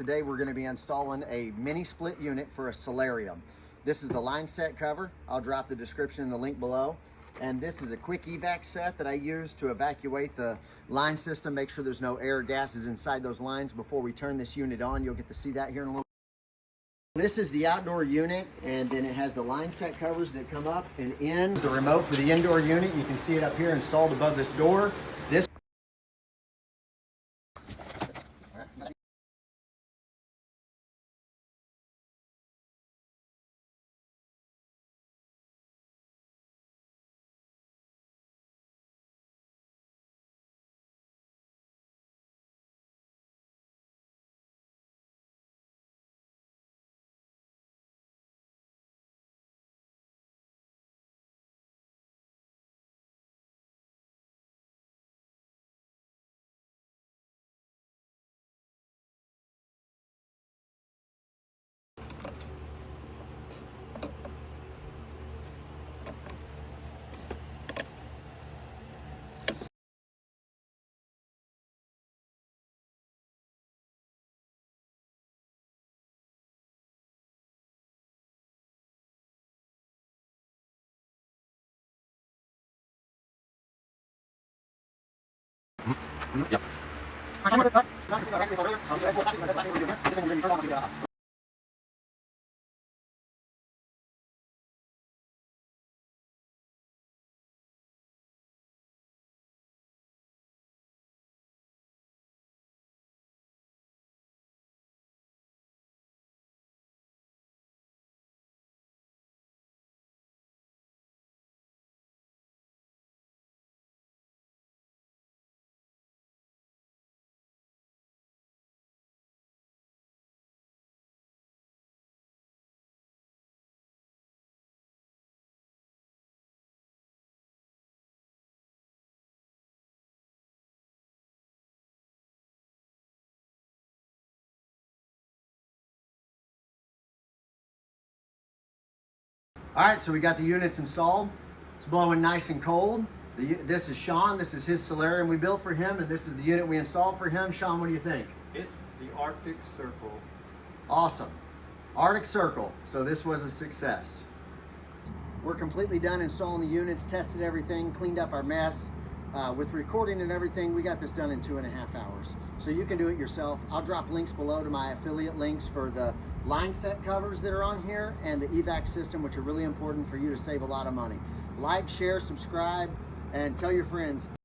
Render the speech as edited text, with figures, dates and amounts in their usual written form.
Today we're going to be installing a mini split unit for a solarium. This is the line set cover. I'll drop the description in the link below. And this is a Kwik-e-vac set that I use to evacuate the line system, make sure there's no air or gases inside those lines before we turn this unit on. You'll get to see that here in a little bit. This is the outdoor unit, and then it has the line set covers that come up and in. The remote for the indoor unit, you can see it up here installed above this door. This Yep. All right, so we got the units installed. It's blowing nice and cold. This is Sean. This is his solarium we built for him, and this is the unit we installed for him. Sean, what do you think? It's the Arctic Circle. Awesome. Arctic Circle. So this was a success. We're completely done installing the units, tested everything, cleaned up our mess. With recording and everything, we got this done in 2.5 hours. So you can do it yourself. I'll drop links below to my affiliate links for the line set covers that are on here and the evac system, which are really important for you to save a lot of money. Like, share, subscribe, and tell your friends.